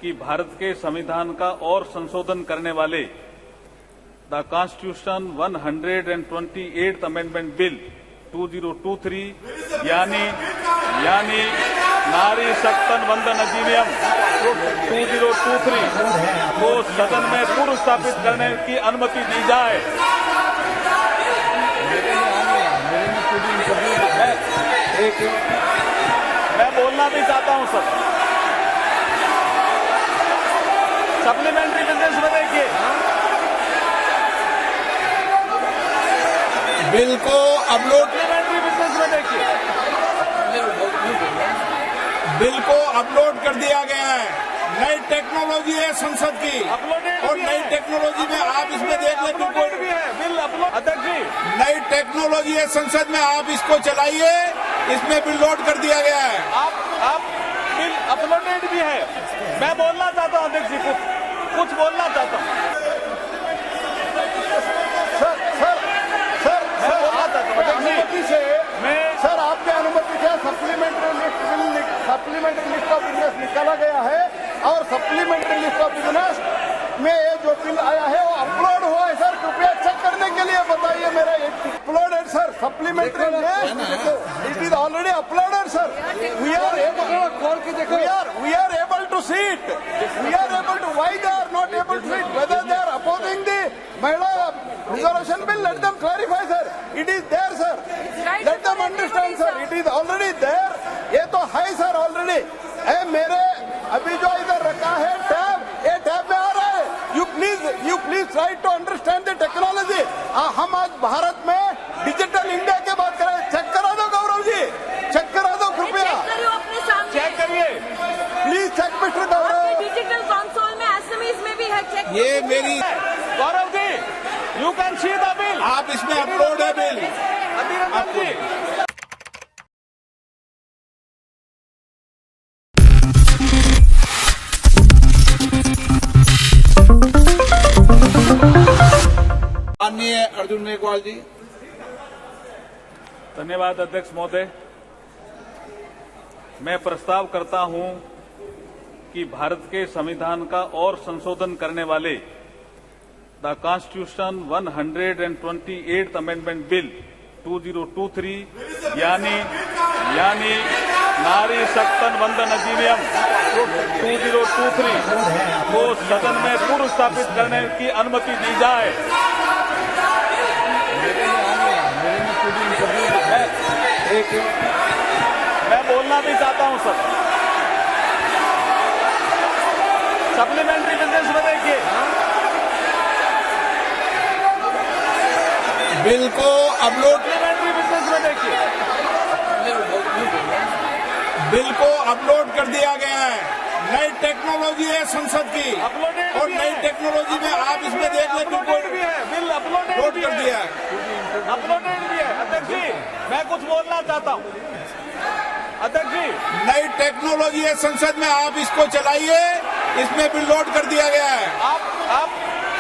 कि भारत के संविधान का और संशोधन करने वाले the constitution 128th amendment bill 2023 यानी नारी शक्तन वंदन अधिनियम 2023 को सदन में पूर्व स्थापित करने की अनुमति दी जाए। मैं बोलना भी चाहता हूं सर। सप्लीमेंट्री बिजनेस में देखिए, बिल को अपलोड सप्लीमेंट्री बिजनेस में देखिए, बिल को अपलोड कर दिया गया है। नई टेक्नोलॉजी है संसद की, और नई टेक्नोलॉजी में आप इसमें देख लें, अपलोडेड भी है बिल अपलोड। अध्यक्ष जी, नई टेक्नोलॉजी है संसद में, आप इसको चलाइए। इसमें बिल लोड कर दिया गया है। आप बिल अपलोडेड भी है। मैं बोलना चाहता हूं अध्यक्ष जी, कुछ बोलना चाहता हूं। सर मैं बोलना चाहता हूं अध्यक्ष अनुमति से मैं सर आपके अनुमति से सप्लीमेंट्री लिस्ट ऑफ बिजनेस निकाला गया है, और सप्लीमेंट्री लिस्ट ऑफ बिजनेस में ये जो बिल आया है वो अपलोड हुआ है। सर कृपया चेक करने के लिए बताइए, मेरा uploaded sir supplementary list it is already uploaded sir. We are able to see it, we are able to, why they are not able to see it, whether they are opposing the mahila reservation bill, let them clarify sir. It is there sir, let them understand sir, it is already there. ये तो है sir already. मेरे अभी जो इधर रखा है tab, ये टैब में आ रहा है। You please try to understand the technology. हम आज भारत में डिजिटल इंडिया की बात करें। चेक करा दो गौरव जी, चेक करा दो कृपया, चेक करिए please check mister Gaurav. Digital console में एसएमएस में भी है, चेक। ये मेरी Gaurav ji, you can see the bill. आप इसमें अपलोड है बिल। अधीररंजन जी, माननीय अर्जुन मेघवाल जी। धन्यवाद अध्यक्ष महोदय। मैं प्रस्ताव करता हूं कि भारत के संविधान का और संशोधन करने वाले the constitution 128th amendment bill 2023 यानी नारी शक्तन वंदन अधिनियम 2023 को सदन में पूर्व स्थापित करने की अनुमति दी जाए। मैं बोलना भी चाहता हूं सर। सप्लीमेंट्री बिजनेस में देखिए, बिल को अपलोड सप्लीमेंट्री बिजनेस में देखिए, बिल को अपलोड कर दिया गया है। नई टेक्नोलॉजी है संसद की, अपलोडेड और भी नई है। टेक्नोलॉजी में आप इसमें देख लें, अपलोडेड भी है बिल अपलोडेड लोड भी कर है। दिया है। अपलोडेड भी है। अध्यक्ष जी, मैं कुछ बोलना चाहता हूं। अध्यक्ष जी, नई टेक्नोलॉजी है संसद में, आप इसको चलाइए। इसमें बिल लोड कर दिया गया है। आप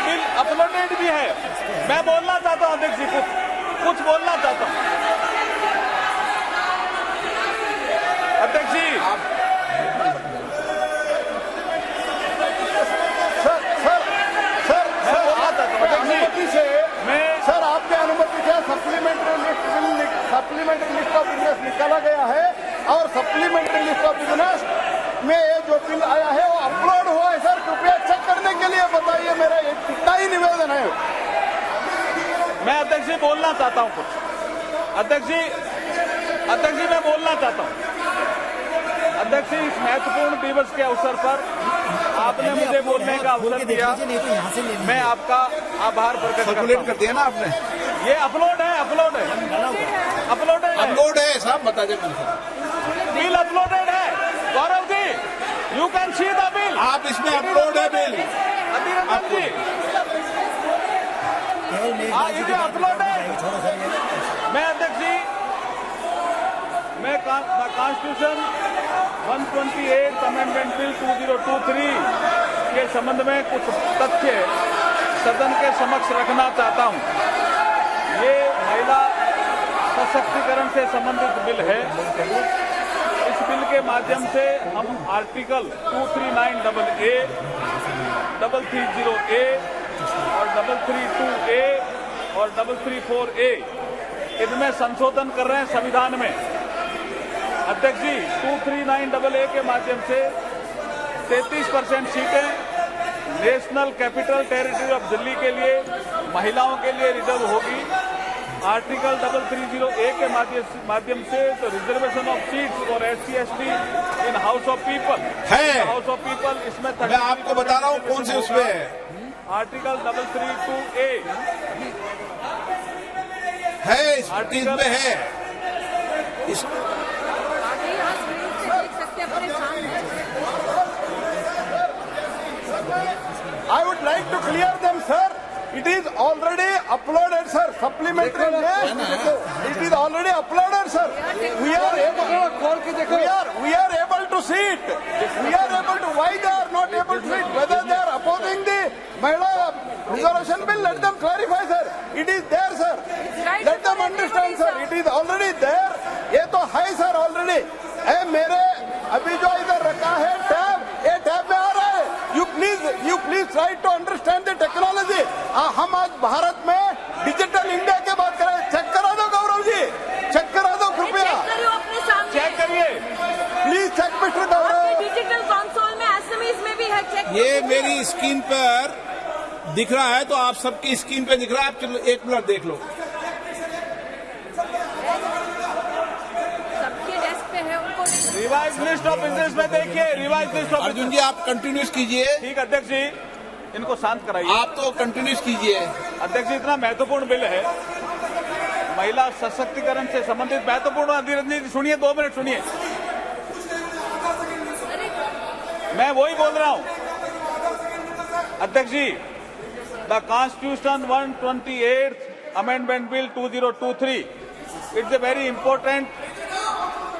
बिल अपलोडेड भी है। मैं बोलना चाहता हूं अध्यक्ष जी, कुछ बोलना चाहता हूं। अध्यक्ष जी, अनुमति से मैं सर आपके अनुमति से सप्लीमेंट्री लिस्ट ऑफ बिजनेस निकाला गया है, और सप्लीमेंट्री लिस्ट ऑफ बिजनेस में ये जो बिल आया है वो अपलोड हुआ है। सर कृपया चेक करने के लिए बताइए, मेरा इतना ही निवेदन है। मैं अध्यक्ष जी बोलना चाहता हूं कुछ। अध्यक्ष जी मैं बोलना चाहता हूं। अध्यक्ष जी, इस महत्वपूर्ण दिवस के अवसर पर आपने मुझे बोलने का अवसर दिया, मैं आपका आभार प्रकट करता सर्कुलेट हूं। कर दिया ना आपने। ये अपलोड है अपलोड है साहब, बता दें बिल अपलोडेड है। Gaurav ji, you can see the bill. आप इसमें अपलोड है बिल। अधीररंजन जी, ये अपलोड है। मैं अध्यक्ष जी, मैं कॉन्स्टिट्यूशन 128th अमेंडमेंट बिल 2023 के संबंध में कुछ तथ्य सदन के समक्ष रखना चाहता हूं। ये महिला सशक्तिकरण से संबंधित बिल है। इस बिल के माध्यम से हम आर्टिकल 239AA, 330A और 332A और 334A इनमें संशोधन कर रहे हैं संविधान में। अध्यक्ष जी, 239AA के माध्यम से 33% सीटें national capital territory of Delhi के लिए महिलाओं के लिए रिजर्व होगी। आर्टिकल 330A के माध्यम से तो reservation of seats for SC/ST in house of people है। हाउस ऑफ पीपल इसमें मैं आपको बता रहा हूँ कौन से उसमें है। आर्टिकल 332A है, इस चीज में है। इस आगे यहाँ स्क्रीन से देख सकते हैं अपने सामने। I would like to clear them, sir. It is already uploaded, sir. Supplementary list. It is already uploaded, sir. We are able to see it. We are able to. Why they are not able to see it? Whether they are opposing the Mahila Resolution Bill, let them clarify, sir. It is there, sir. Let them understand, sir. It is already there. ये तो है, sir, already. ए मेरे अभी जो इधर रखा है tab, ये टैब में आ रहा है। You please try to understand the technology. हम आज भारत में डिजिटल इंडिया की बात करें। चेक करा दो गौरव जी, चेक करा दो कृपया। चेक करिए अपने सामने। चेक करिए, please check mister Gaurav. Digital console में एसएमएस में भी है, चेक। ये मेरी स्क्रीन पर दिख रहा है, तो आप सबकी स्क्रीन पे दिख रहा है। आप चलो 1 मिनट देख लो। सबके डेस्क पे है, उनको रिवाइज लिस्ट ऑफ बिजनेस में देखिए। रिवाइज लिस्ट ऑफ अर्जुन जी, आप कंटिन्यूस कीजिए। ठीक, अध्यक्ष जी इनको शांत कराइए। आप तो कंटिन्यूस कीजिए। अध्यक्ष जी, इतना महत्वपूर्ण बिल है, महिला सशक्तिकरण से संबंधित महत्वपूर्ण। अधिरंजन जी सुनिए, 2 मिनट सुनिए। मैं वही बोल रहा हूं अध्यक्ष जी। The constitution 128th amendment bill 2023 it's a very important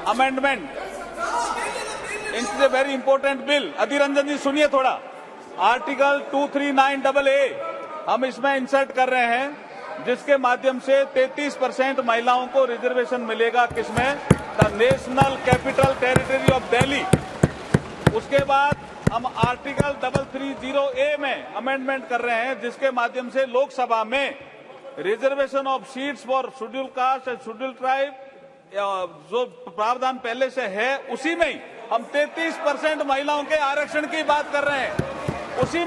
amendment. It's a very important bill. Adhir Ranjan ji सुनिए थोड़ा। आर्टिकल 239AA हम इसमें इंसर्ट कर रहे हैं, जिसके माध्यम से 33% महिलाओं को रिजर्वेशन मिलेगा। किसमें? The national capital territory of Delhi. उसके बाद हम आर्टिकल 330A में अमेंडमेंट कर रहे हैं, जिसके माध्यम से लोकसभा में reservation of seats for schedule caste and schedule tribe जो प्रावधान पहले से है, उसी में ही हम 33% महिलाओं के आरक्षण की बात कर रहे हैं। उसी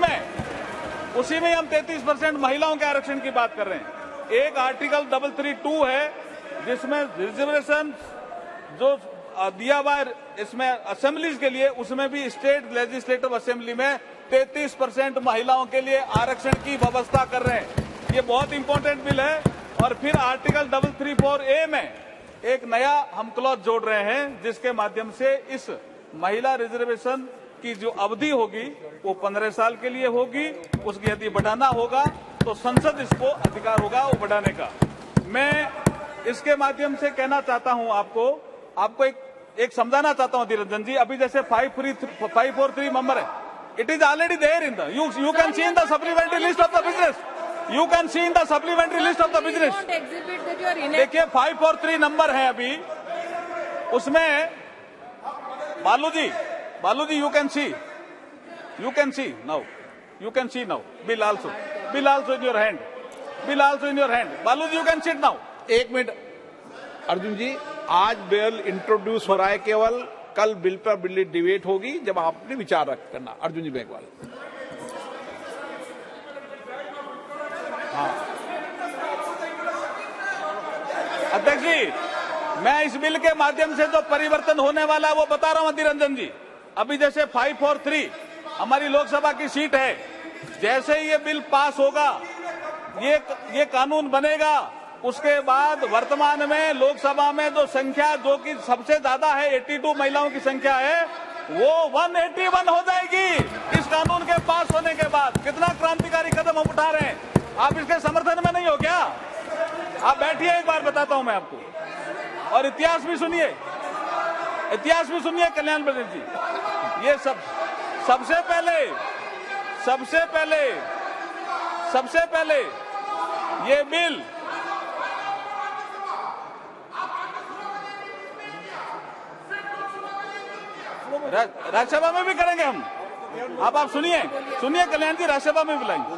में हम 33% महिलाओं के आरक्षण की बात कर रहे हैं। एक आर्टिकल 332 है, जिसमें रिजर्वेशन जो दिया हुआ है इसमें असेंबलीज के लिए, उसमें भी स्टेट लेजिस्लेटिव असेंबली में 33% महिलाओं के लिए आरक्षण की व्यवस्था कर रहे हैं। ये बहुत इंपॉर्टेंट बिल है। और फिर आर्टिकल 334A में एक नया हम क्लॉज जोड़ रहे हैं, जिसके माध्यम से इस महिला रिजर्वेशन की जो अवधि होगी वो 15 साल के लिए होगी। उसकी यदि बढ़ाना होगा तो संसद इसको अधिकार होगा वो बढ़ाने का। मैं इसके माध्यम से कहना चाहता हूं आपको एक समझाना चाहता हूं अधिरंजन जी। अभी जैसे 543 नंबर है, it is already there in the you can see in the supplementary list of the business. You can see in the supplementary list of the business. देखिए 543 नंबर है अभी, उसमें बालू ji you can see now, you can see now, bill also in your hand, Baalu ji you can sit now। 1 minute Arjun ji, आज bill introduce हो रहा है, केवल कल बिल पर बिल डिबेट होगी, जब आपने विचार रख करना। अर्जुन जी मेघवाल। हाँ अध्यक्ष जी, मैं इस बिल के माध्यम से जो परिवर्तन होने वाला है वो बता रहा हूं अधिरंजन जी। अभी जैसे 543 हमारी लोकसभा की सीट है, जैसे ही ये बिल पास होगा, ये कानून बनेगा, उसके बाद वर्तमान में लोकसभा में जो संख्या जो कि सबसे ज्यादा है 82 महिलाओं की संख्या है, वो 181 हो जाएगी इस कानून के पास होने के बाद। कितना क्रांतिकारी कदम हम उठा रहे हैं। आप इसके समर्थन में नहीं हो क्या? आप बैठिए, एक बार बताता हूं मैं आपको। और इतिहास भी सुनिए कल्याण बजट जी। ये सबसे पहले ये बिल राज्यसभा में भी करेंगे हम। आप सुनिए कल्याण जी, राज्यसभा में बुलाएंगे।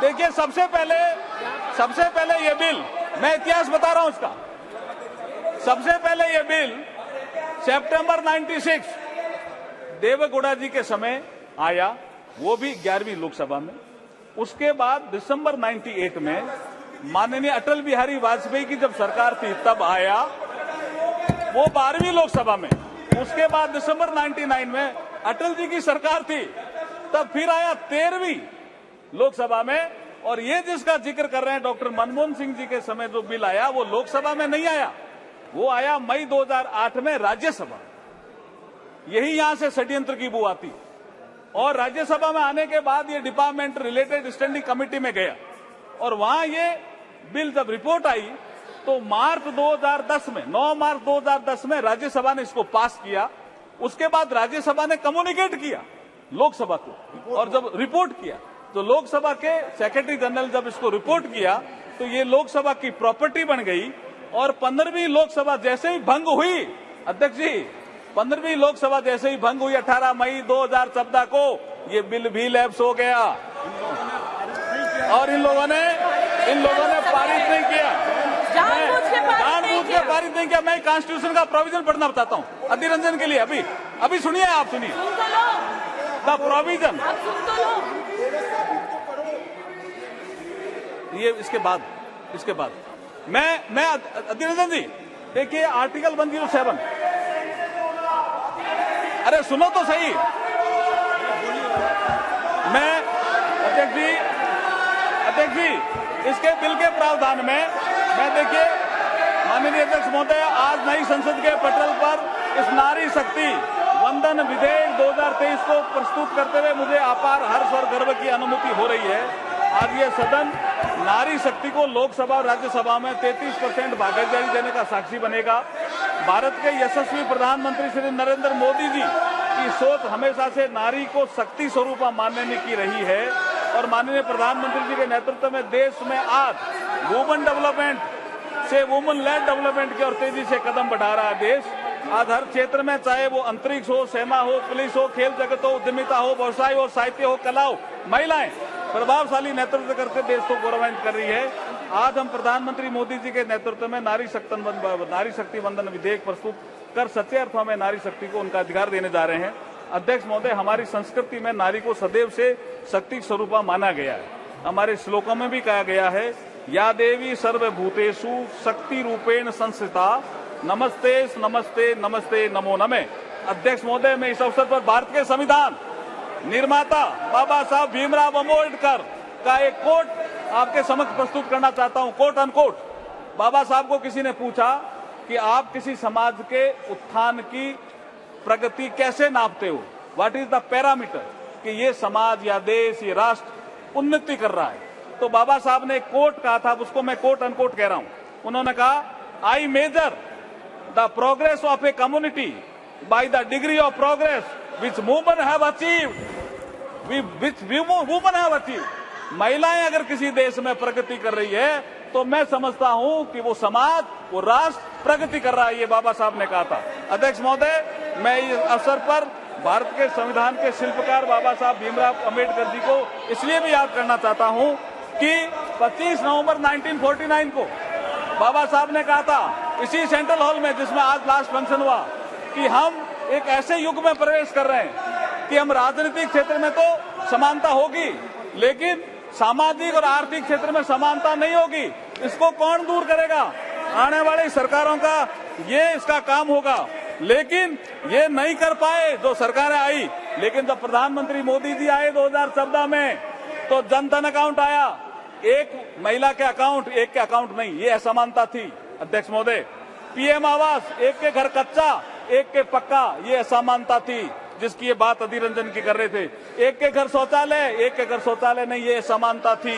देखिए सबसे पहले ये बिल, मैं इतिहास बता रहा हूं उसका। सबसे पहले ये बिल सितंबर 96 देवेगौड़ा जी के समय आया, वो भी 11वीं लोकसभा में। उसके बाद दिसंबर 98 में माननीय अटल बिहारी वाजपेयी की जब सरकार थी तब आया, वो 12वीं लोकसभा में। उसके बाद दिसंबर 99 में अटल जी की सरकार थी, तब फिर आया 13वीं लोकसभा में। और ये जिसका जिक्र कर रहे हैं डॉक्टर मनमोहन सिंह जी के समय जो बिल आया, वो लोकसभा में नहीं आया, वो आया मई 2008 में राज्यसभा। यही यहां से षड्यंत्र की बू आती। और राज्यसभा में आने के बाद ये डिपार्टमेंट रिलेटेड स्टैंडिंग कमेटी में गया, और वहां ये बिल जब रिपोर्ट आई तो मार्च 2010 में 9 मार्च 2010 में राज्यसभा ने इसको पास किया। उसके बाद राज्यसभा ने कम्युनिकेट किया लोकसभा को, और जब रिपोर्ट किया तो लोकसभा के सेक्रेटरी जनरल जब इसको रिपोर्ट किया तो ये लोकसभा की प्रॉपर्टी बन गई। और 15वीं लोकसभा जैसे ही भंग हुई, अध्यक्ष जी, 15वीं लोकसभा जैसे ही भंग हुई 18 मई 2014 को, ये बिल भी लैप्स हो गया और इन लोगों ने पारित नहीं किया, जानबूझ के पारित नहीं किया। मैं कॉन्स्टिट्यूशन का प्रोविजन पढ़ना बताता हूँ अधीर रंजन के लिए। अभी सुनिए, आप सुनिए द प्रोविजन। ये इसके बाद मैं अधीर रंजन जी, देखिए आर्टिकल 107। अरे सुनो तो सही। मैं अध्यक्ष जी इसके बिल के प्रावधान में मैं देखिए माननीय अध्यक्ष महोदय, आज नई संसद के पटल पर इस नारी शक्ति वंदन विधेयक 2023 को प्रस्तुत करते हुए मुझे अपार हर्ष और गर्व की अनुभूति हो रही है। आज ये सदन नारी शक्ति को लोकसभा और राज्यसभा में 33% भागीदारी देने का साक्षी बनेगा। भारत के यशस्वी प्रधानमंत्री श्री नरेंद्र मोदी जी की सोच हमेशा से नारी को शक्ति स्वरूप मानने की रही है, और माननीय प्रधानमंत्री जी के नेतृत्व में देश में आज वुमेन डेवलपमेंट से वुमेन लेड डेवलपमेंट की ओर तेजी से कदम बढ़ा रहा है देश। आज हर क्षेत्र में, चाहे वो अंतरिक्ष हो, सेना हो, पुलिस हो, खेल जगत हो, उद्यमिता हो, व्यवसाय हो, साहित्य हो, कला हो, महिलाएं प्रभावशाली नेतृत्व करके देश को गौरवान्वित कर रही है। आज हम प्रधानमंत्री मोदी जी के नेतृत्व में नारी शक्ति वंदन विधेयक प्रस्तुत कर सच्चे अर्थों में नारी शक्ति को उनका अधिकार देने जा रहे हैं। अध्यक्ष महोदय, हमारी संस्कृति में नारी को सदैव से शक्ति स्वरूपा माना गया है। हमारे श्लोकों में भी कहा गया है, या देवी सर्वभूतेषु शक्ति रूपेण संस्थिता, नमस्ते नमस्ते नमस्ते नमो नमे। अध्यक्ष महोदय, मैं इस अवसर पर भारत के संविधान निर्माता बाबा साहब भीमराव अम्बेडकर का एक कोट आपके समक्ष प्रस्तुत करना चाहता हूं, कोट अनकोट। बाबा साहब को किसी ने पूछा कि आप किसी समाज के उत्थान की प्रगति कैसे नापते हो, व्हाट इज द पैरामीटर, कि ये समाज या देश, ये राष्ट्र उन्नति कर रहा है। तो बाबा साहब ने एक कोट कहा था, उसको मैं कोट अनकोट कह रहा हूं। उन्होंने कहा, I measure the progress of a community by the degree of progress which women have achieved, महिलाएं अगर किसी देश में प्रगति कर रही है तो मैं समझता हूं कि वो समाज, वो राष्ट्र प्रगति कर रहा है। ये बाबा साहब ने कहा था। अध्यक्ष महोदय, मैं इस अवसर पर भारत के संविधान के शिल्पकार बाबा साहब भीमराव अम्बेडकर जी को इसलिए भी याद करना चाहता हूं कि 25 नवंबर 1949 को बाबा साहब ने कहा था इसी सेंट्रल हॉल में, जिसमें आज लास्ट फंक्शन हुआ, कि हम एक ऐसे युग में प्रवेश कर रहे हैं कि हम राजनीतिक क्षेत्र में तो समानता होगी, लेकिन सामाजिक और आर्थिक क्षेत्र में समानता नहीं होगी। इसको कौन दूर करेगा? आने वाली सरकारों का ये इसका काम होगा। लेकिन ये नहीं कर पाए जो सरकारें आई। लेकिन जब प्रधानमंत्री मोदी जी आए 2014 में, तो जन धन अकाउंट आया, एक महिला के अकाउंट, एक के अकाउंट नहीं, ये असमानता थी। अध्यक्ष महोदय, पीएम आवास, एक के घर कच्चा, एक के पक्का, ये असमानता थी जिसकी ये बात अधीर रंजन की कर रहे थे। एक के घर शौचालय, एक के घर शौचालय नहीं, ये समानता थी।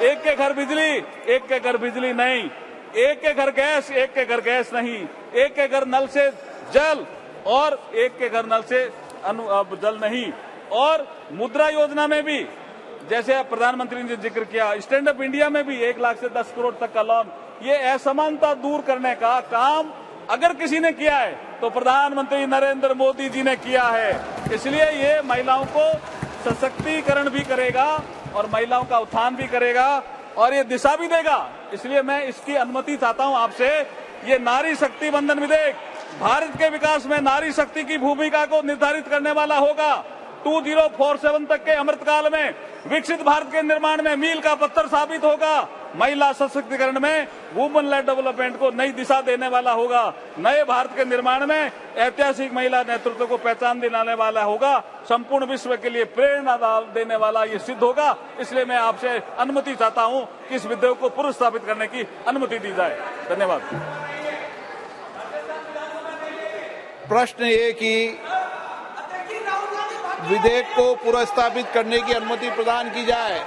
एक के घर बिजली, एक के घर बिजली नहीं। एक के घर गैस, एक के घर गैस नहीं। एक के घर नल से जल और एक के घर नल से जल नहीं। और मुद्रा योजना में भी, जैसे प्रधानमंत्री ने जिक्र किया, स्टैंड अप इंडिया में भी 1 लाख से 10 करोड़ तक का लोन, ये असमानता दूर करने का काम अगर किसी ने किया है तो प्रधानमंत्री नरेंद्र मोदी जी ने किया है। इसलिए ये महिलाओं को सशक्तिकरण भी करेगा और महिलाओं का उत्थान भी करेगा और ये दिशा भी देगा। इसलिए मैं इसकी अनुमति चाहता हूं आपसे। ये नारी शक्ति बंधन विधेयक भारत के विकास में नारी शक्ति की भूमिका को निर्धारित करने वाला होगा। 2047 तक के अमृतकाल में विकसित भारत के निर्माण में मील का पत्थर साबित होगा। महिला सशक्तिकरण में वुमन लेड डेवलपमेंट को नई दिशा देने वाला होगा। नए भारत के निर्माण में ऐतिहासिक महिला नेतृत्व को पहचान दिलाने वाला होगा। संपूर्ण विश्व के लिए प्रेरणा देने वाला ये सिद्ध होगा। इसलिए मैं आपसे अनुमति चाहता हूं कि इस विधेयक को पुनर्स्थापित करने की अनुमति दी जाए। धन्यवाद। प्रश्न ये कि विधेयक को पुनर्स्थापित करने की अनुमति प्रदान की जाए।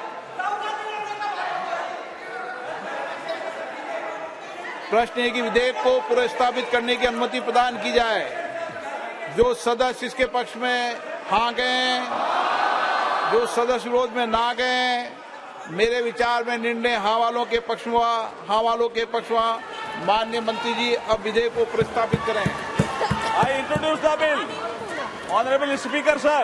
प्रश्न है कि विधेयक को पुनर्स्थापित करने की अनुमति प्रदान की जाए। जो सदस्य इसके पक्ष में हाँ गए, जो सदस्य विरोध में ना गए, मेरे विचार में निर्णय हाँ वालों के पक्ष में हुआ। हाँ वालों के पक्ष में हुआ। माननीय मंत्री जी अब विधेयक को पुनर्स्थापित करें। I introduce the bill. Honorable Speaker, sir.